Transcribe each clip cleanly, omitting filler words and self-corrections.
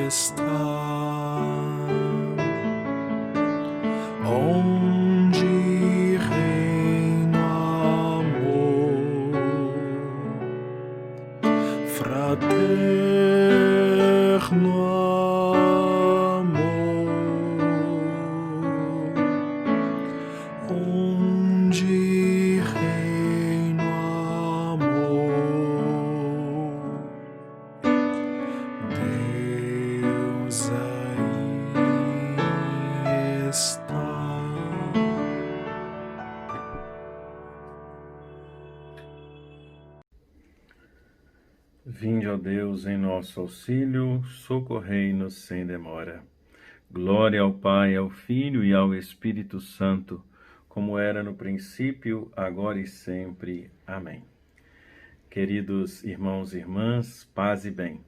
está, onde reina amor fraterno amor, onde reina amor, Deus aí está. Vinde, ó Deus, em nosso auxílio, socorrei-nos sem demora. Glória ao Pai, ao Filho e ao Espírito Santo, como era no princípio, agora e sempre. Amém. Queridos irmãos e irmãs, paz e bem.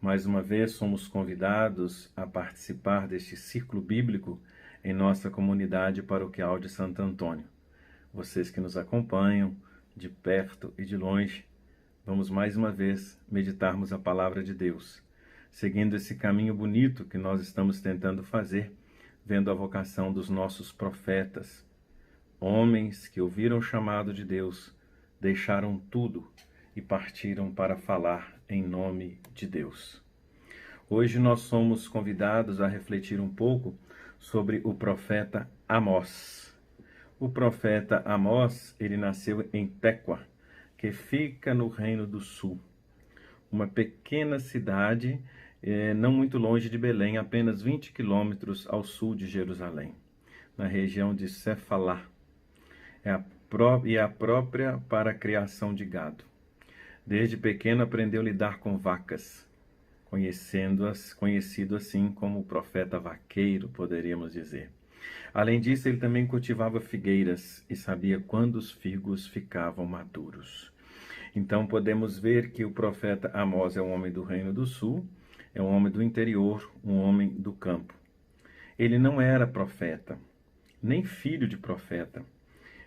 Mais uma vez somos convidados a participar deste círculo bíblico em nossa comunidade paroquial de Santo Antônio. Vocês que nos acompanham de perto e de longe, vamos mais uma vez meditarmos a palavra de Deus, seguindo esse caminho bonito que nós estamos tentando fazer, vendo a vocação dos nossos profetas, homens que ouviram o chamado de Deus, deixaram tudo e partiram para falar em nome de Deus. Hoje nós somos convidados a refletir um pouco sobre o profeta Amós. O profeta Amós, ele nasceu em Tecoa, que fica no Reino do Sul, uma pequena cidade não muito longe de Belém, apenas 20 quilômetros ao sul de Jerusalém, na região de Cefalá. É a própria para a criação de gado. Desde pequeno aprendeu a lidar com vacas, conhecido assim como o profeta vaqueiro, poderíamos dizer. Além disso, ele também cultivava figueiras e sabia quando os figos ficavam maduros. Então podemos ver que o profeta Amós é um homem do Reino do Sul, é um homem do interior, um homem do campo. Ele não era profeta, nem filho de profeta,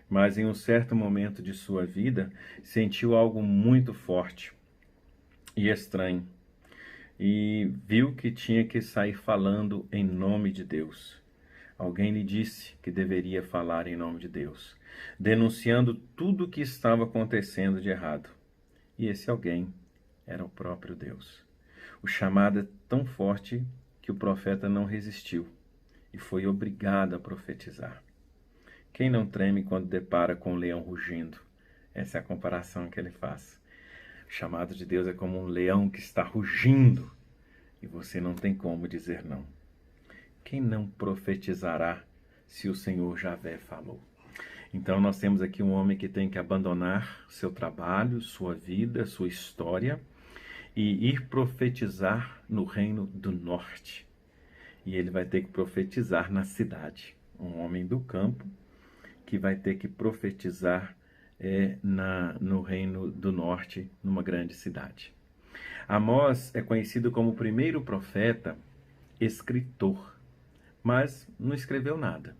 mas em um certo momento de sua vida sentiu algo muito forte e estranho e viu que tinha que sair falando em nome de Deus. Alguém lhe disse que deveria falar em nome de Deus, denunciando tudo o que estava acontecendo de errado. E esse alguém era o próprio Deus. O chamado é tão forte que o profeta não resistiu e foi obrigado a profetizar. Quem não treme quando depara com um leão rugindo? Essa é a comparação que ele faz. O chamado de Deus é como um leão que está rugindo e você não tem como dizer não. Quem não profetizará se o Senhor Javé falou? Então nós temos aqui um homem que tem que abandonar seu trabalho, sua vida, sua história e ir profetizar no Reino do Norte. E ele vai ter que profetizar na cidade. Um homem do campo que vai ter que profetizar no Reino do Norte, numa grande cidade. Amós é conhecido como o primeiro profeta escritor, mas não escreveu nada.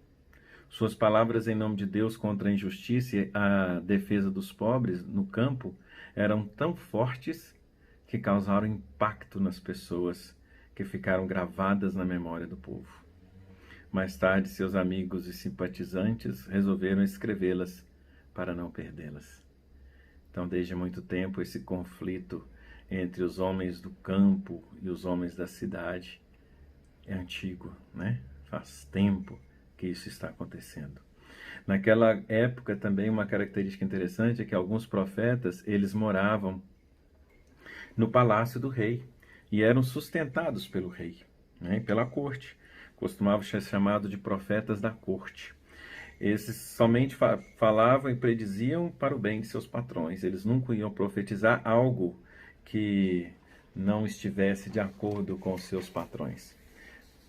Suas palavras em nome de Deus contra a injustiça e a defesa dos pobres no campo eram tão fortes que causaram impacto nas pessoas, que ficaram gravadas na memória do povo. Mais tarde, seus amigos e simpatizantes resolveram escrevê-las para não perdê-las. Então, desde muito tempo, esse conflito entre os homens do campo e os homens da cidade é antigo, né? Faz tempo que isso está acontecendo. Naquela época também uma característica interessante é que alguns profetas, eles moravam no palácio do rei e eram sustentados pelo rei, né, pela corte. Costumavam ser chamados de profetas da corte. Esses somente falavam e prediziam para o bem de seus patrões. Eles nunca iam profetizar algo que não estivesse de acordo com os seus patrões.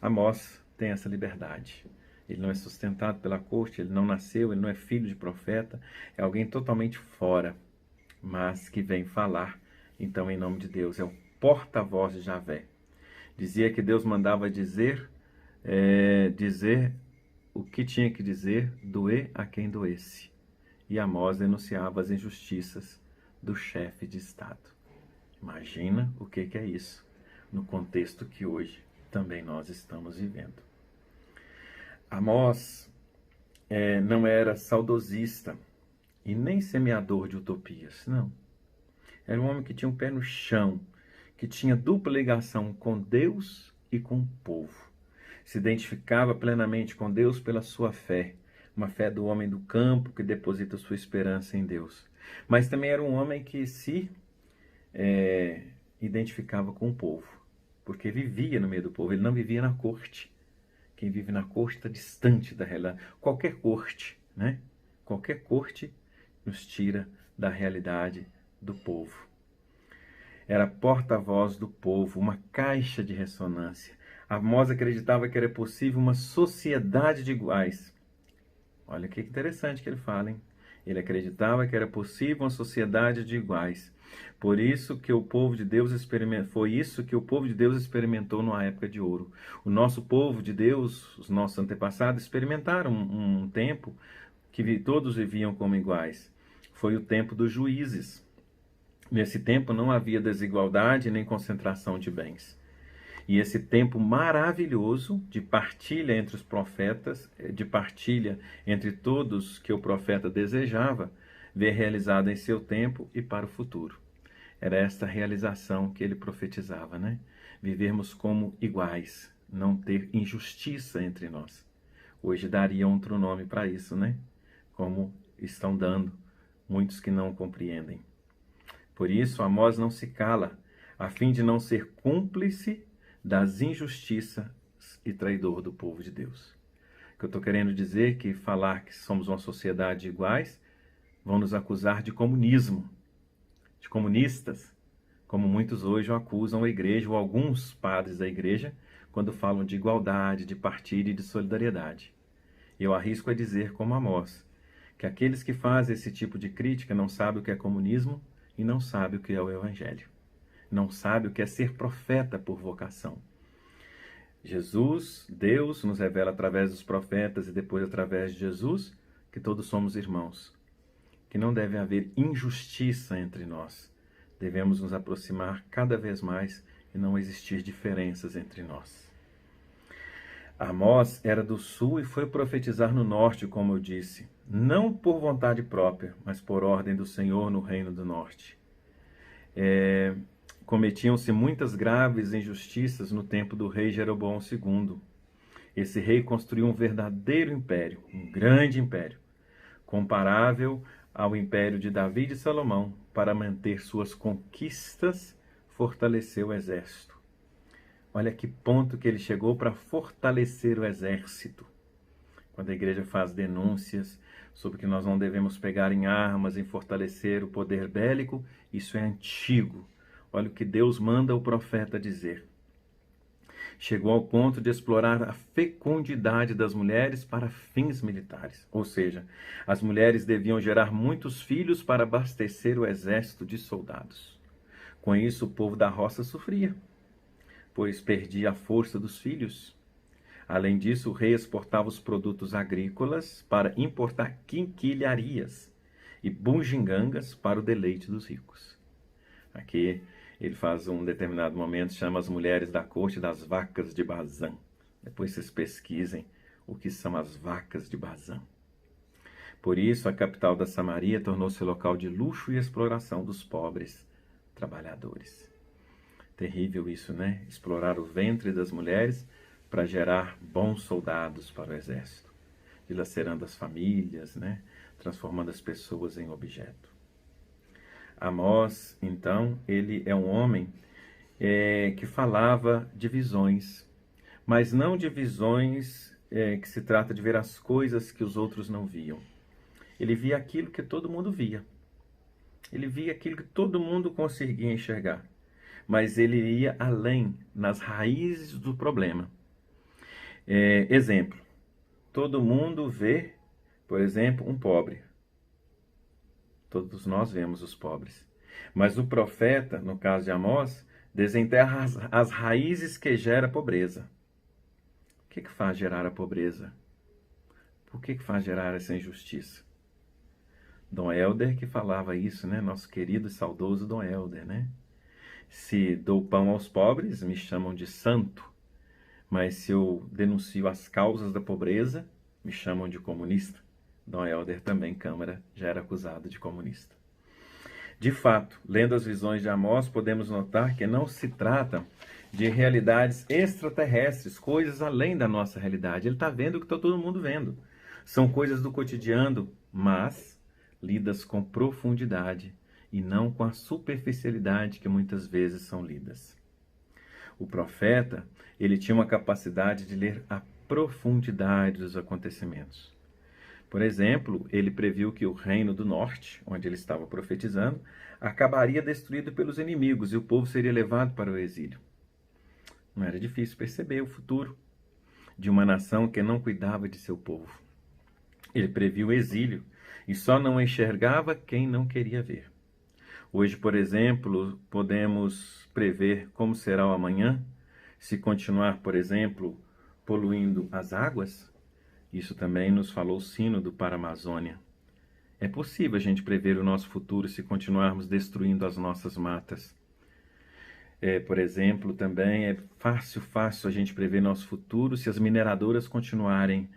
Amós tem essa liberdade. Ele não é sustentado pela corte, ele não nasceu, ele não é filho de profeta, é alguém totalmente fora, mas que vem falar, então, em nome de Deus. É o porta-voz de Javé. Dizia que Deus mandava dizer o que tinha que dizer, doer a quem doesse. E Amós denunciava as injustiças do chefe de Estado. Imagina o que é isso. no contexto que hoje também nós estamos vivendo. Amós não era saudosista e nem semeador de utopias, não. Era um homem que tinha um pé no chão, que tinha dupla ligação com Deus e com o povo. Se identificava plenamente com Deus pela sua fé, uma fé do homem do campo que deposita sua esperança em Deus. Mas também era um homem que se identificava com o povo, porque vivia no meio do povo, ele não vivia na corte. Quem vive na corte está distante da realidade. Qualquer corte, né? Qualquer corte nos tira da realidade do povo. Era porta-voz do povo, uma caixa de ressonância. Amós acreditava que era possível uma sociedade de iguais. Olha que interessante que ele fala, hein? Ele acreditava que era possível uma sociedade de iguais. Por isso que o povo de Deus foi isso que o povo de Deus experimentou numa época de ouro. O nosso povo de Deus, os nossos antepassados, experimentaram um tempo que todos viviam como iguais. Foi o tempo dos juízes. Nesse tempo não havia desigualdade nem concentração de bens. E esse tempo maravilhoso de partilha entre os profetas, de partilha entre todos que o profeta desejava, ver realizado em seu tempo e para o futuro. Era esta realização que ele profetizava, né? Vivermos como iguais, não ter injustiça entre nós. Hoje daria outro nome para isso, né? Como estão dando muitos que não compreendem. Por isso, Amós não se cala, a fim de não ser cúmplice das injustiças e traidor do povo de Deus. O que eu estou querendo dizer é que falar que somos uma sociedade de iguais vão nos acusar de comunismo, de comunistas, como muitos hoje acusam a igreja ou alguns padres da igreja quando falam de igualdade, de partilha e de solidariedade. Eu arrisco a dizer, como Amós, que aqueles que fazem esse tipo de crítica não sabem o que é comunismo e não sabem o que é o evangelho. Não sabe o que é ser profeta por vocação. Jesus, Deus, nos revela através dos profetas e depois através de Jesus que todos somos irmãos, que não deve haver injustiça entre nós. Devemos nos aproximar cada vez mais e não existir diferenças entre nós. Amós era do sul e foi profetizar no norte, como eu disse, não por vontade própria, mas por ordem do Senhor no reino do norte. Cometiam-se muitas graves injustiças no tempo do rei Jeroboão II. Esse rei construiu um verdadeiro império, um grande império, comparável ao império de Davi e de Salomão. Para manter suas conquistas, fortaleceu o exército. Olha que ponto que ele chegou para fortalecer o exército. Quando a igreja faz denúncias sobre que nós não devemos pegar em armas, em fortalecer o poder bélico, isso é antigo. Olha o que Deus manda o profeta dizer. Chegou ao ponto de explorar a fecundidade das mulheres para fins militares. Ou seja, as mulheres deviam gerar muitos filhos para abastecer o exército de soldados. Com isso, o povo da roça sofria, pois perdia a força dos filhos. Além disso, o rei exportava os produtos agrícolas para importar quinquilharias e bugigangas para o deleite dos ricos. Aqui ele faz um determinado momento, chama as mulheres da corte das vacas de Bazã. Depois vocês pesquisem o que são as vacas de Bazã. Por isso, a capital da Samaria tornou-se local de luxo e exploração dos pobres trabalhadores. Terrível isso, né? Explorar o ventre das mulheres para gerar bons soldados para o exército, dilacerando as famílias, né? Transformando as pessoas em objeto. Amós, então, ele é um homem que falava de visões, mas não de visões que se trata de ver as coisas que os outros não viam. Ele via aquilo que todo mundo via. Ele via aquilo que todo mundo conseguia enxergar. Mas ele ia além, nas raízes do problema. Exemplo, todo mundo vê, por exemplo, um pobre. Todos nós vemos os pobres. Mas o profeta, no caso de Amós, desenterra as raízes que gera a pobreza. O que faz gerar a pobreza? Por que faz gerar essa injustiça? Dom Helder que falava isso, né? Nosso querido e saudoso Dom Helder, né? Se dou pão aos pobres, me chamam de santo, mas se eu denuncio as causas da pobreza, me chamam de comunista. Dom Helder também, Câmara, já era acusado de comunista. De fato, lendo as visões de Amós, podemos notar que não se trata de realidades extraterrestres, coisas além da nossa realidade. Ele está vendo o que está todo mundo vendo. São coisas do cotidiano, mas lidas com profundidade e não com a superficialidade que muitas vezes são lidas. O profeta, ele tinha uma capacidade de ler a profundidade dos acontecimentos. Por exemplo, ele previu que o reino do norte, onde ele estava profetizando, acabaria destruído pelos inimigos e o povo seria levado para o exílio. Não era difícil perceber o futuro de uma nação que não cuidava de seu povo. Ele previu o exílio e só não enxergava quem não queria ver. Hoje, por exemplo, podemos prever como será o amanhã, se continuar, por exemplo, poluindo as águas. Isso também nos falou o Sínodo para a Amazônia. É possível a gente prever o nosso futuro se continuarmos destruindo as nossas matas. Por exemplo, também é fácil a gente prever nosso futuro se as mineradoras continuarem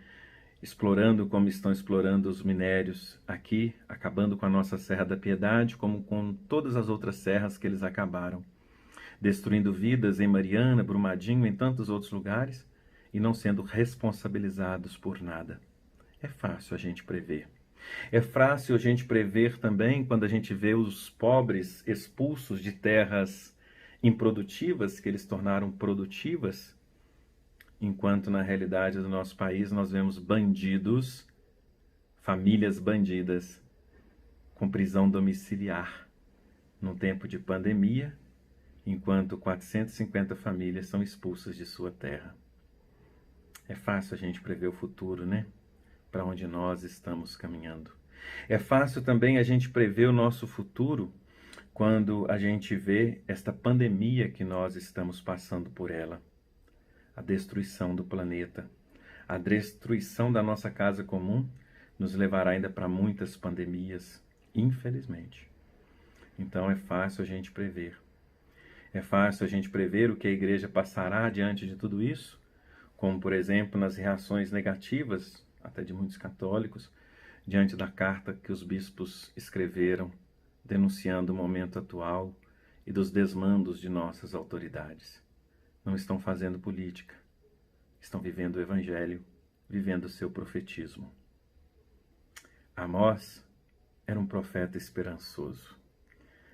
explorando como estão explorando os minérios aqui, acabando com a nossa Serra da Piedade, como com todas as outras serras que eles acabaram, destruindo vidas em Mariana, Brumadinho, em tantos outros lugares, e não sendo responsabilizados por nada. É fácil a gente prever. É fácil a gente prever também quando a gente vê os pobres expulsos de terras improdutivas, que eles tornaram produtivas, enquanto na realidade do nosso país nós vemos bandidos, famílias bandidas, com prisão domiciliar, num tempo de pandemia, enquanto 450 famílias são expulsas de sua terra. É fácil a gente prever o futuro, né? Para onde nós estamos caminhando. É fácil também a gente prever o nosso futuro quando a gente vê esta pandemia que nós estamos passando por ela. A destruição do planeta, a destruição da nossa casa comum nos levará ainda para muitas pandemias, infelizmente. Então é fácil a gente prever. É fácil a gente prever o que a igreja passará diante de tudo isso, como, por exemplo, nas reações negativas, até de muitos católicos, diante da carta que os bispos escreveram, denunciando o momento atual e dos desmandos de nossas autoridades. Não estão fazendo política, estão vivendo o evangelho, vivendo o seu profetismo. Amós era um profeta esperançoso.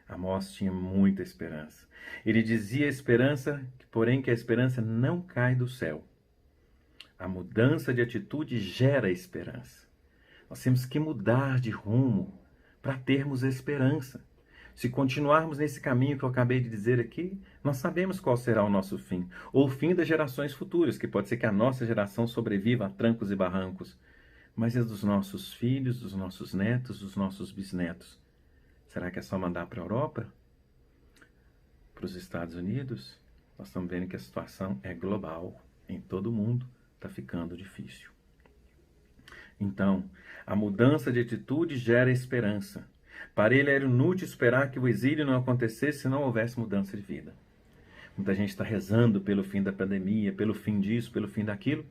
Amós tinha muita esperança. Ele dizia a esperança, porém que a esperança não cai do céu. A mudança de atitude gera esperança. Nós temos que mudar de rumo para termos esperança. Se continuarmos nesse caminho que eu acabei de dizer aqui, nós sabemos qual será o nosso fim, ou o fim das gerações futuras, que pode ser que a nossa geração sobreviva a trancos e barrancos, mas e dos nossos filhos, dos nossos netos, dos nossos bisnetos? Será que é só mandar para a Europa? Para os Estados Unidos? Nós estamos vendo que a situação é global, em todo o mundo está ficando difícil. Então, a mudança de atitude gera esperança. Para ele era inútil esperar que o exílio não acontecesse se não houvesse mudança de vida. Muita gente está rezando pelo fim da pandemia, pelo fim disso, pelo fim daquilo.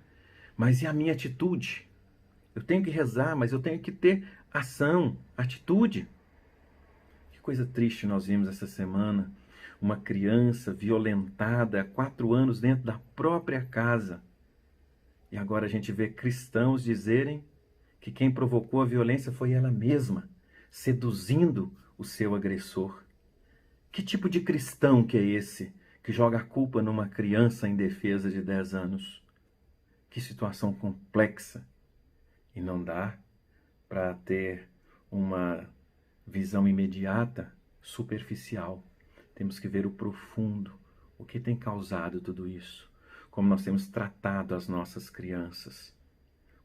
Mas e a minha atitude? Eu tenho que rezar, mas eu tenho que ter ação, atitude. Que coisa triste nós vimos essa semana. Uma criança violentada há 4 anos dentro da própria casa. E agora a gente vê cristãos dizerem que quem provocou a violência foi ela mesma, seduzindo o seu agressor. Que tipo de cristão que é esse que joga a culpa numa criança indefesa de 10 anos? Que situação complexa. E não dá para ter uma visão imediata, superficial. Temos que ver o profundo, o que tem causado tudo isso. Como nós temos tratado as nossas crianças,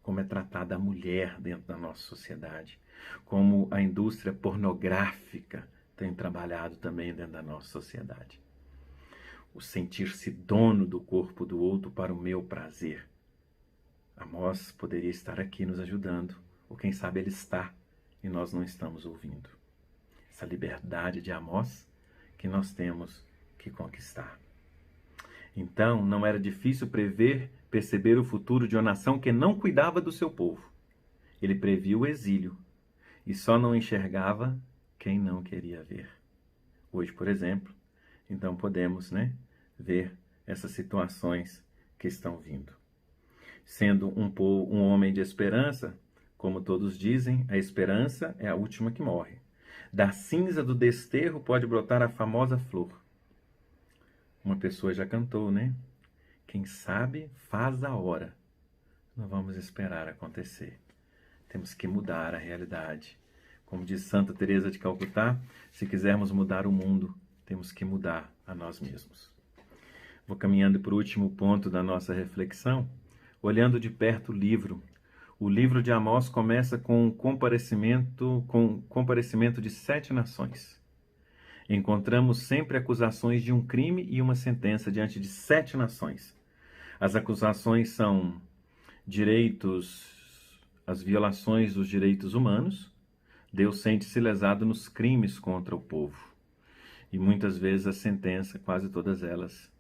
como é tratada a mulher dentro da nossa sociedade, como a indústria pornográfica tem trabalhado também dentro da nossa sociedade. O sentir-se dono do corpo do outro para o meu prazer. Amós poderia estar aqui nos ajudando, ou quem sabe ele está e nós não estamos ouvindo. Essa liberdade de Amós que nós temos que conquistar. Então, não era difícil perceber o futuro de uma nação que não cuidava do seu povo. Ele previu o exílio e só não enxergava quem não queria ver. Hoje, por exemplo, então podemos, ver essas situações que estão vindo. Sendo um homem de esperança, como todos dizem, a esperança é a última que morre. Da cinza do desterro pode brotar a famosa flor. Uma pessoa já cantou, Quem sabe faz a hora. Não vamos esperar acontecer. Temos que mudar a realidade. Como diz Santa Teresa de Calcutá, se quisermos mudar o mundo, temos que mudar a nós mesmos. Vou caminhando para o último ponto da nossa reflexão, olhando de perto o livro. O livro de Amós começa com o comparecimento de 7 nações. Encontramos sempre acusações de um crime e uma sentença diante de 7 nações. As acusações são as violações dos direitos humanos. Deus sente-se lesado nos crimes contra o povo. E muitas vezes a sentença, quase todas elas,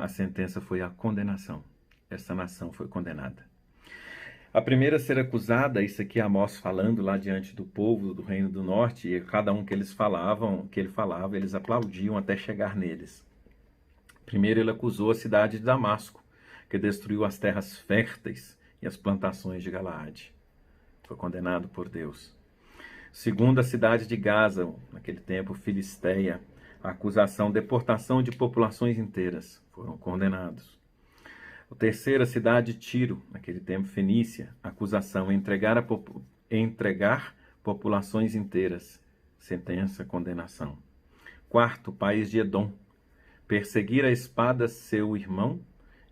a sentença foi a condenação. Essa nação foi condenada. A primeira a ser acusada, isso aqui é Amós falando lá diante do povo do Reino do Norte, e cada um que ele falava, eles aplaudiam até chegar neles. Primeiro ele acusou a cidade de Damasco, que destruiu as terras férteis e as plantações de Galaade. Foi condenado por Deus. Segundo, a cidade de Gaza, naquele tempo Filisteia, a acusação, deportação de populações inteiras, foram condenados. O terceiro, a cidade de Tiro, naquele tempo Fenícia, acusação, entregar populações inteiras, sentença, condenação. Quarto, o país de Edom, perseguir a espada seu irmão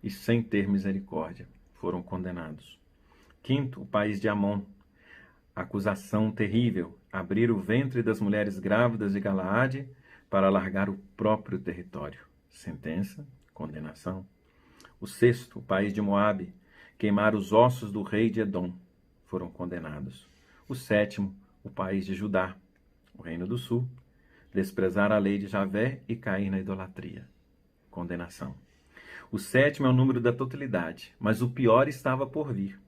e sem ter misericórdia, foram condenados. Quinto, o país de Amon, acusação terrível, abrir o ventre das mulheres grávidas de Galaade para alargar o próprio território, sentença, condenação. O sexto, o país de Moabe, queimar os ossos do rei de Edom, foram condenados. O sétimo, o país de Judá, o reino do sul, desprezar a lei de Javé e cair na idolatria, condenação. O sétimo é o número da totalidade, mas o pior estava por vir.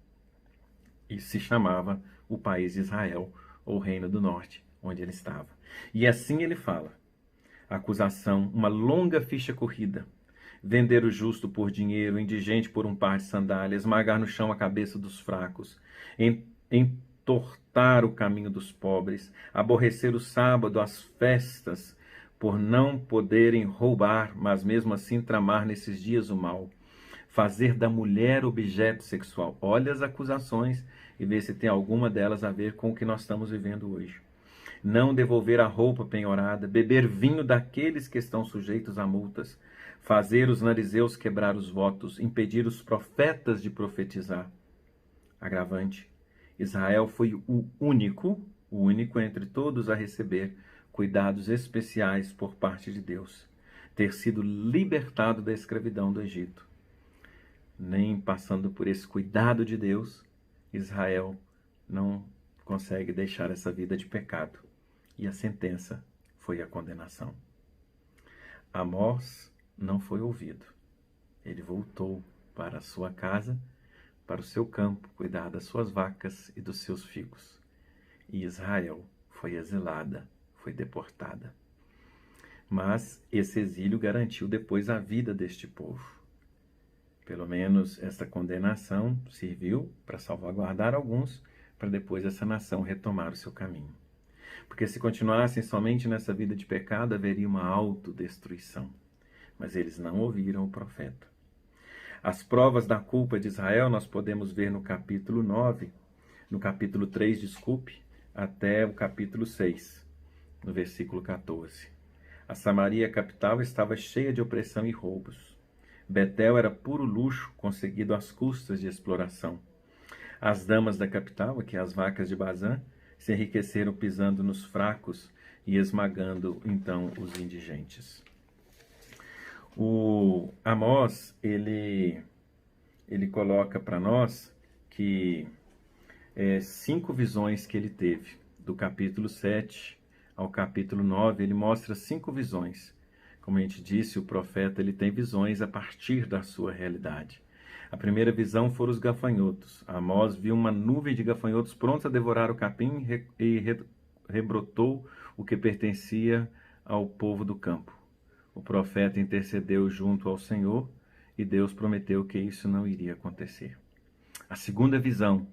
E se chamava o país de Israel, ou reino do norte, onde ele estava. E assim ele fala. Acusação, uma longa ficha corrida. Vender o justo por dinheiro, o indigente por um par de sandálias, esmagar no chão a cabeça dos fracos, entortar o caminho dos pobres, aborrecer o sábado, as festas, por não poderem roubar, mas mesmo assim tramar nesses dias o mal. Fazer da mulher objeto sexual. Olha as acusações e vê se tem alguma delas a ver com o que nós estamos vivendo hoje. Não devolver a roupa penhorada, beber vinho daqueles que estão sujeitos a multas, fazer os narizeus quebrar os votos, impedir os profetas de profetizar. Agravante. Israel foi o único entre todos a receber cuidados especiais por parte de Deus, ter sido libertado da escravidão do Egito. Nem passando por esse cuidado de Deus, Israel não consegue deixar essa vida de pecado. E a sentença foi a condenação. Amós não foi ouvido. Ele voltou para a sua casa, para o seu campo, cuidar das suas vacas e dos seus figos. E Israel foi exilada, foi deportada. Mas esse exílio garantiu depois a vida deste povo. Pelo menos essa condenação serviu para salvaguardar alguns, para depois essa nação retomar o seu caminho. Porque se continuassem somente nessa vida de pecado, haveria uma autodestruição. Mas eles não ouviram o profeta. As provas da culpa de Israel nós podemos ver no capítulo 9, no capítulo 3, até o capítulo 6, no versículo 14. A Samaria capital estava cheia de opressão e roubos. Betel era puro luxo, conseguido às custas de exploração. As damas da capital, aqui as vacas de Bazã, se enriqueceram pisando nos fracos e esmagando, então, os indigentes. O Amós, ele coloca para nós que 5 visões que ele teve, do capítulo 7 ao capítulo 9, ele mostra 5 visões. Como a gente disse, o profeta ele tem visões a partir da sua realidade. A primeira visão foram os gafanhotos. Amós viu uma nuvem de gafanhotos prontos a devorar o capim e rebrotou o que pertencia ao povo do campo. O profeta intercedeu junto ao Senhor e Deus prometeu que isso não iria acontecer. A segunda visão,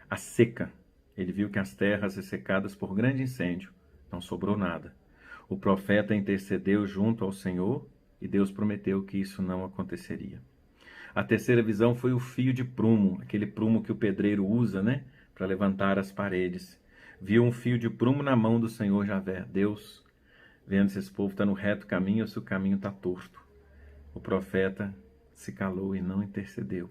a seca. Ele viu que as terras ressecadas por grande incêndio, não sobrou nada. O profeta intercedeu junto ao Senhor e Deus prometeu que isso não aconteceria. A terceira visão foi o fio de prumo, aquele prumo que o pedreiro usa, para levantar as paredes. Viu um fio de prumo na mão do Senhor Javé. Deus, vendo se esse povo está no reto caminho ou se o caminho está torto. O profeta se calou e não intercedeu.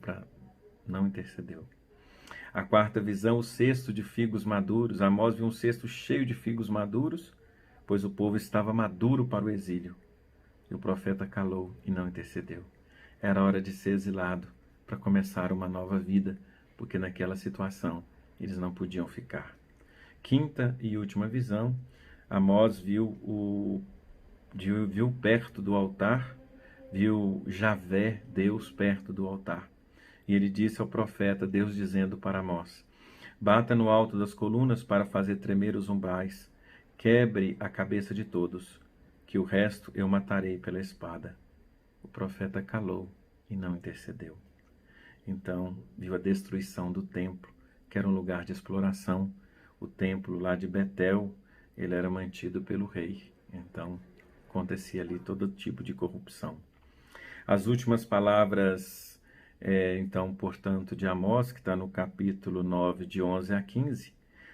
A quarta visão, o cesto de figos maduros. Amós viu um cesto cheio de figos maduros, pois o povo estava maduro para o exílio. E o profeta calou e não intercedeu. Era hora de ser exilado para começar uma nova vida, porque naquela situação eles não podiam ficar. Quinta e última visão, Amós viu perto do altar, viu Javé, Deus, perto do altar. E ele disse ao profeta, Deus dizendo para Amós, bata no alto das colunas para fazer tremer os umbrais, quebre a cabeça de todos, que o resto eu matarei pela espada. O profeta calou e não intercedeu. Então, viu a destruição do templo, que era um lugar de exploração. O templo lá de Betel, ele era mantido pelo rei. Então, acontecia ali todo tipo de corrupção. As últimas palavras, portanto, de Amós, que está no capítulo 9, de 11 a 15,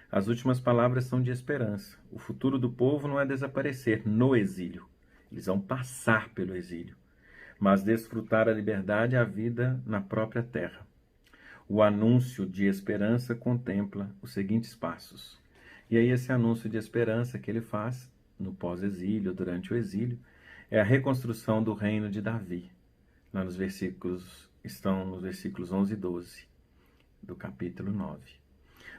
as últimas palavras são de esperança. O futuro do povo não é desaparecer no exílio. Eles vão passar pelo exílio, mas desfrutar a liberdade e a vida na própria terra. O anúncio de esperança contempla os seguintes passos. E aí esse anúncio de esperança que ele faz no pós-exílio, durante o exílio, é a reconstrução do reino de Davi. Lá estão nos versículos 11 e 12 do capítulo 9.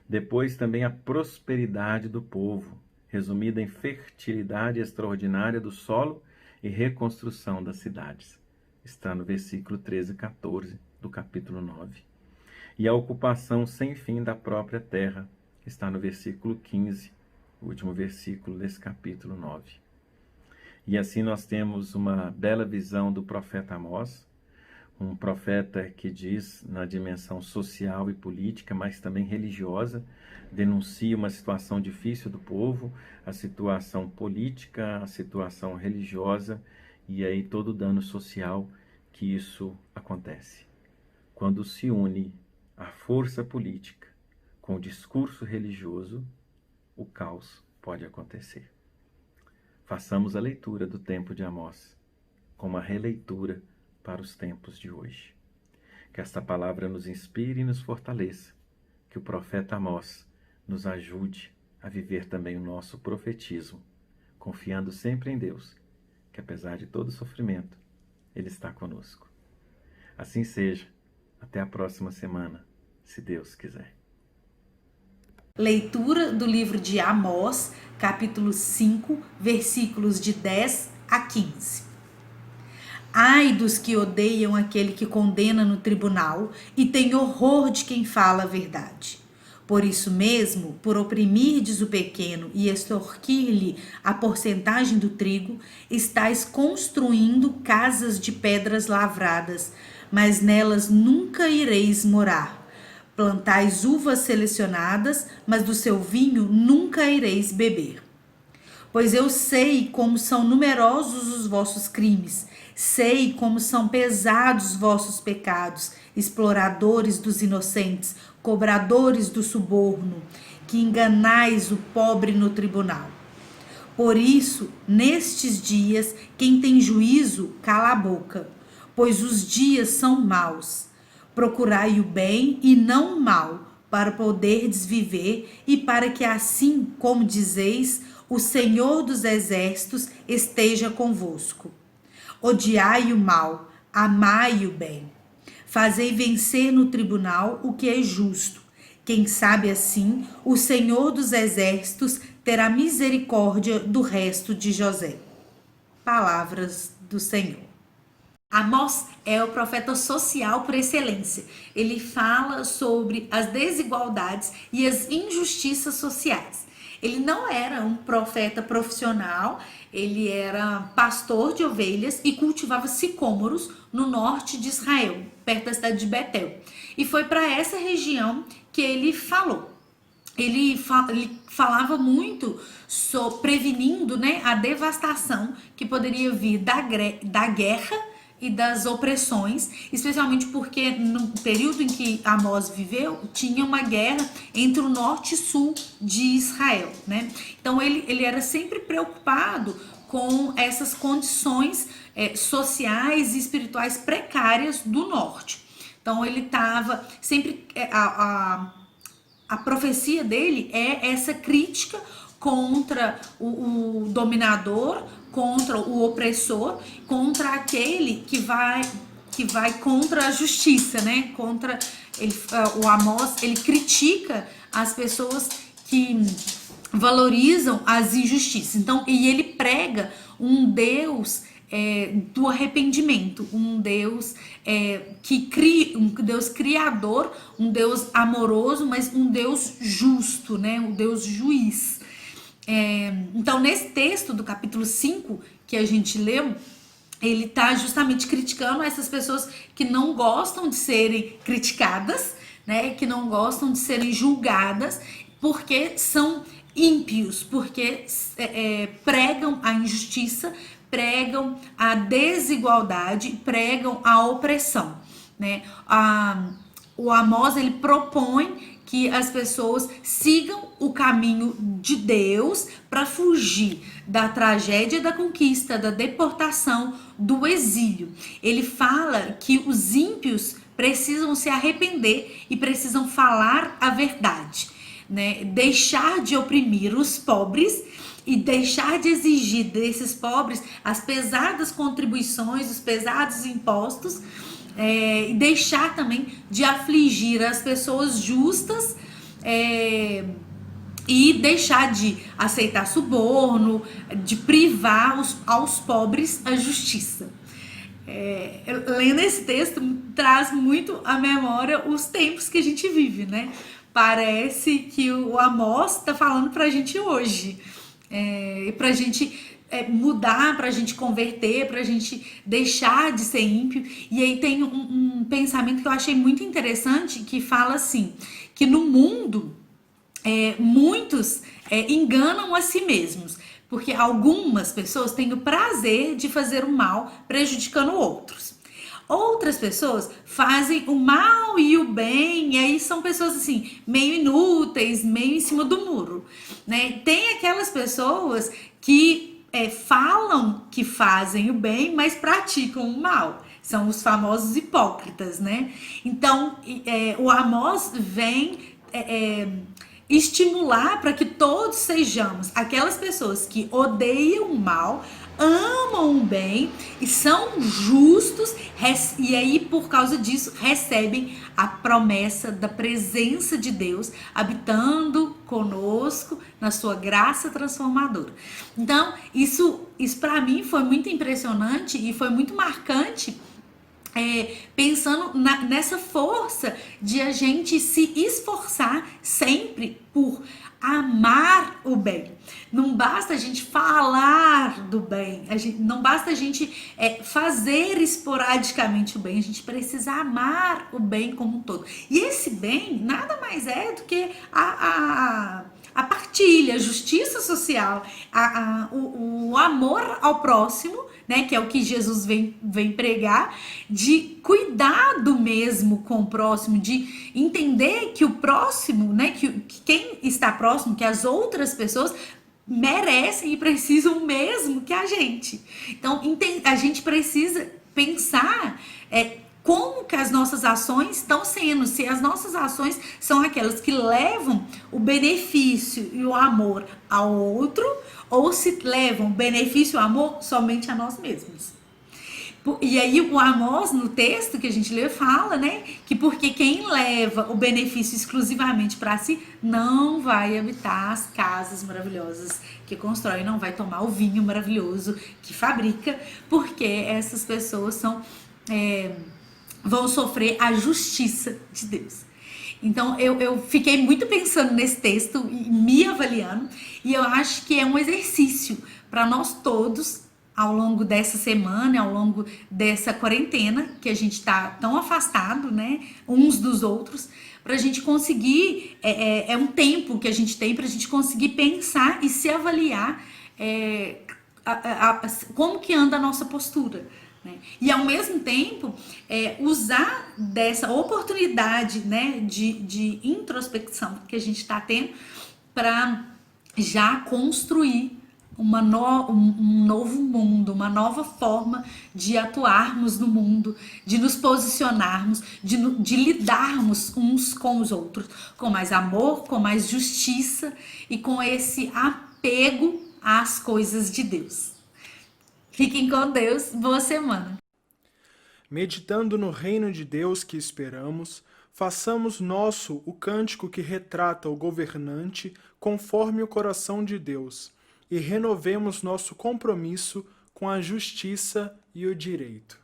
Depois também a prosperidade do povo, resumida em fertilidade extraordinária do solo e reconstrução das cidades. Está no versículo 13 e 14 do capítulo 9. E a ocupação sem fim da própria terra está no versículo 15, o último versículo desse capítulo 9. E assim nós temos uma bela visão do profeta Amós, um profeta que diz na dimensão social e política, mas também religiosa, denuncia uma situação difícil do povo, a situação política, a situação religiosa e aí todo o dano social que isso acontece. Quando se une a força política com o discurso religioso, o caos pode acontecer. Façamos a leitura do tempo de Amós como uma releitura para os tempos de hoje. Que esta palavra nos inspire e nos fortaleça, que o profeta Amós nos ajude a viver também o nosso profetismo, confiando sempre em Deus, que apesar de todo sofrimento, Ele está conosco. Assim seja. Até a próxima semana, se Deus quiser. Leitura do livro de Amós, capítulo 5, versículos de 10 a 15. Ai dos que odeiam aquele que condena no tribunal e tem horror de quem fala a verdade. Por isso mesmo, por oprimirdes o pequeno e extorquir-lhe a porcentagem do trigo, estais construindo casas de pedras lavradas, mas nelas nunca ireis morar. Plantais uvas selecionadas, mas do seu vinho nunca ireis beber. Pois eu sei como são numerosos os vossos crimes, sei como são pesados os vossos pecados, exploradores dos inocentes, cobradores do suborno, que enganais o pobre no tribunal. Por isso, nestes dias, quem tem juízo, cala a boca, pois os dias são maus. Procurai o bem e não o mal, para poderdes viver e para que assim, como dizeis, o Senhor dos Exércitos esteja convosco. Odiai o mal, amai o bem. Fazei vencer no tribunal o que é justo. Quem sabe assim, o Senhor dos Exércitos terá misericórdia do resto de José. Palavras do Senhor. Amós é o profeta social por excelência. Ele fala sobre as desigualdades e as injustiças sociais. Ele não era um profeta profissional, ele era pastor de ovelhas e cultivava sicômoros no norte de Israel, perto da cidade de Betel. E foi para essa região que ele falou. Ele falava muito prevenindo, né, a devastação que poderia vir da guerra e das opressões, especialmente porque no período em que Amós viveu, tinha uma guerra entre o norte e sul de Israel, né? Então ele era sempre preocupado com essas condições sociais e espirituais precárias do norte. Então ele estava sempre... A profecia dele é essa crítica contra o dominador, contra o opressor, contra aquele que vai contra a justiça, né? Contra o Amós, ele critica as pessoas que valorizam as injustiças. Então, e ele prega um Deus do arrependimento, um Deus que cria, um Deus criador, um Deus amoroso, mas um Deus justo, né? Um Deus juiz. Então, nesse texto do capítulo 5 que a gente leu, ele está justamente criticando essas pessoas que não gostam de serem criticadas, né? Que não gostam de serem julgadas, porque são ímpios, porque pregam a injustiça, pregam a desigualdade, pregam a opressão, né? O Amós, ele propõe que as pessoas sigam o caminho de Deus para fugir da tragédia da conquista, da deportação, do exílio. Ele fala que os ímpios precisam se arrepender e precisam falar a verdade, né? Deixar de oprimir os pobres e deixar de exigir desses pobres as pesadas contribuições, os pesados impostos, e deixar também de afligir as pessoas justas, e deixar de aceitar suborno, de privar aos pobres a justiça. Lendo esse texto, traz muito à memória os tempos que a gente vive, né? Parece que o Amós está falando pra gente hoje, pra gente mudar, pra gente converter, pra gente deixar de ser ímpio. E aí tem um pensamento que eu achei muito interessante, que fala assim, que no mundo muitos enganam a si mesmos, porque algumas pessoas têm o prazer de fazer o mal prejudicando outros. Outras pessoas fazem o mal e o bem, e aí são pessoas assim, meio inúteis, meio em cima do muro, né? Tem aquelas pessoas que falam que fazem o bem, mas praticam o mal. São os famosos hipócritas, né? Então, o Amós vem estimular para que todos sejamos aquelas pessoas que odeiam o mal, amam o bem e são justos, e aí por causa disso recebem a promessa da presença de Deus habitando conosco na sua graça transformadora. Então isso para mim foi muito impressionante e foi muito marcante, pensando nessa força de a gente se esforçar sempre por amar o bem. Não basta a gente falar do bem, não basta a gente fazer esporadicamente o bem, a gente precisa amar o bem como um todo. E esse bem nada mais é do que a partilha, a justiça social, o amor ao próximo, né, que é o que Jesus vem pregar, de cuidar do mesmo com o próximo, de entender que o próximo, né, que quem está próximo, que as outras pessoas merecem e precisam o mesmo que a gente. Então, a gente precisa pensar como que as nossas ações estão sendo, se as nossas ações são aquelas que levam o benefício e o amor ao outro, ou se levam o benefício e o amor somente a nós mesmos. E aí o Amós, no texto que a gente lê, fala, né, que porque quem leva o benefício exclusivamente para si não vai habitar as casas maravilhosas que constrói, não vai tomar o vinho maravilhoso que fabrica, porque essas pessoas vão sofrer a justiça de Deus. Então eu fiquei muito pensando nesse texto e me avaliando, e eu acho que é um exercício para nós todos ao longo dessa semana, ao longo dessa quarentena, que a gente está tão afastado, né, uns dos outros, para a gente conseguir, é um tempo que a gente tem para a gente conseguir pensar e se avaliar como que anda a nossa postura. Né? E ao mesmo tempo, usar dessa oportunidade, né, de introspecção que a gente está tendo para já construir um novo mundo, uma nova forma de atuarmos no mundo, de nos posicionarmos, de lidarmos uns com os outros, com mais amor, com mais justiça e com esse apego às coisas de Deus. Fiquem com Deus, boa semana. Meditando no reino de Deus que esperamos, façamos nosso o cântico que retrata o governante conforme o coração de Deus e renovemos nosso compromisso com a justiça e o direito.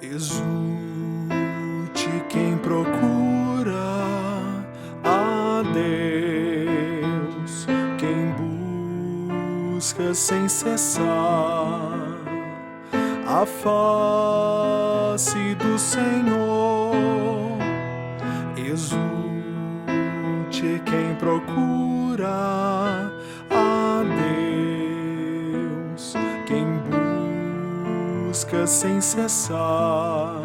Exulte quem procura a Deus, quem busca sem cessar a face do Senhor. Exulte quem procura a Deus, quem busca sem cessar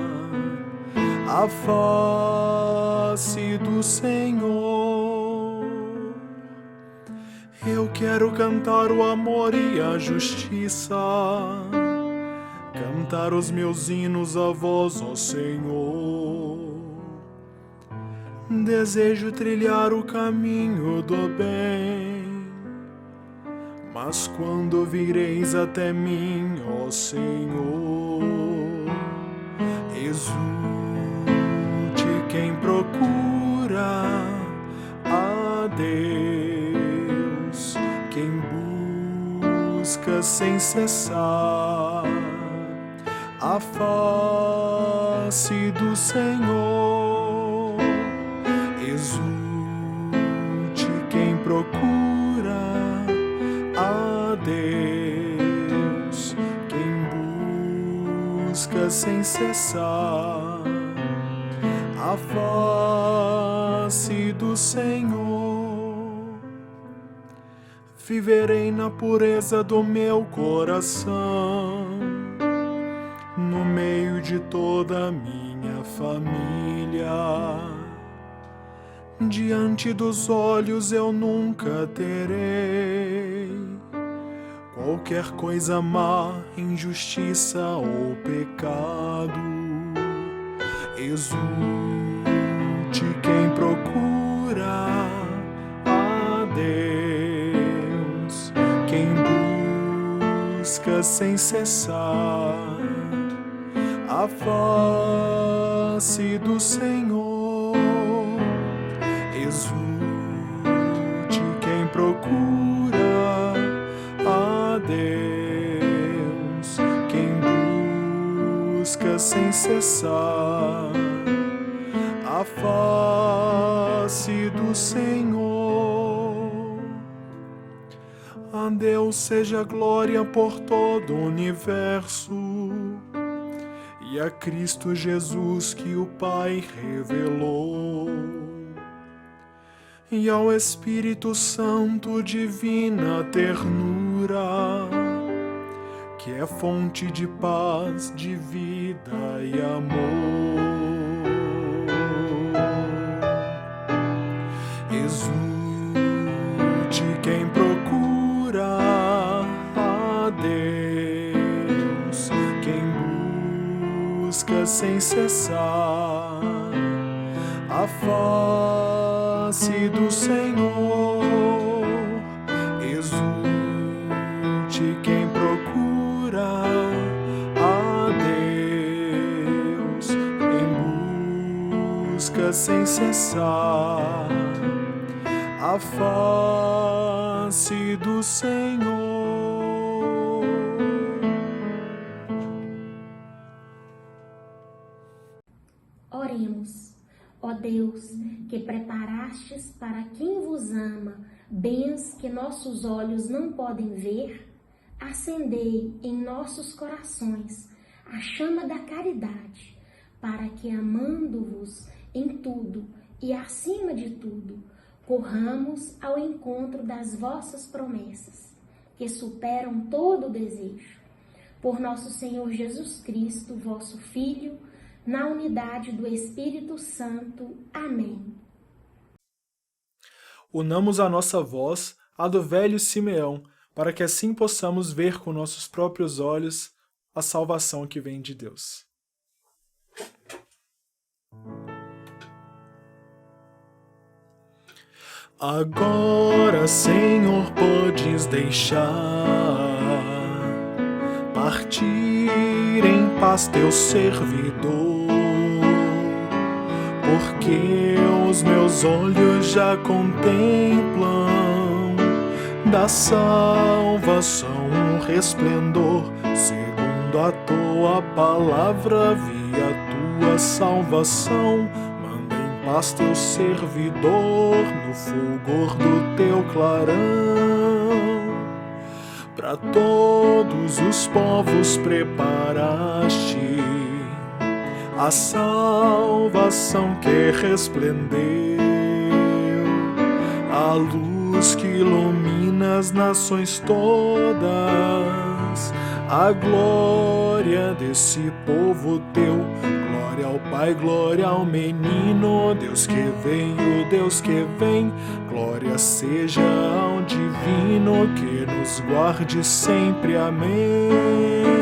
a face do Senhor. Eu quero cantar o amor e a justiça, cantar os meus hinos a vós, ó Senhor. Desejo trilhar o caminho do bem, mas quando vireis até mim, ó Senhor, exulte quem procura a Deus, quem busca sem cessar a face do Senhor. Exulte quem procura a Deus, quem busca sem cessar a face do Senhor. Viverei na pureza do meu coração, no meio de toda a minha família. Diante dos olhos eu nunca terei qualquer coisa má, injustiça ou pecado. Exulte quem procura a Deus, quem busca sem cessar a face do Senhor. Exulte quem procura a Deus, quem busca sem cessar a face do Senhor. A Deus seja glória por todo o universo, e a Cristo Jesus que o Pai revelou, e ao Espírito Santo divina ternura, que é fonte de paz, de vida e amor. Exulte quem procura a Deus, quem busca sem cessar a face do Senhor. Exulte quem procura a Deus em busca sem cessar a face do Senhor. Oremos. Ó Deus, que preparastes para quem vos ama bens que nossos olhos não podem ver, acendei em nossos corações a chama da caridade, para que, amando-vos em tudo e acima de tudo, corramos ao encontro das vossas promessas, que superam todo desejo. Por nosso Senhor Jesus Cristo, vosso Filho, na unidade do Espírito Santo. Amém. Unamos a nossa voz à do velho Simeão, para que assim possamos ver com nossos próprios olhos a salvação que vem de Deus. Agora, Senhor, podes deixar partir em paz teu servidor, porque os meus olhos já contemplam da salvação um resplendor. Segundo a tua palavra, vi a tua salvação. Manda em paz teu servidor no fulgor do teu clarão. Para todos os povos preparaste a salvação que resplendeu, a luz que ilumina as nações todas, a glória desse povo teu. Glória ao Pai, glória ao menino, Deus que vem, o Deus que vem. Glória seja ao divino que nos guarde sempre. Amém.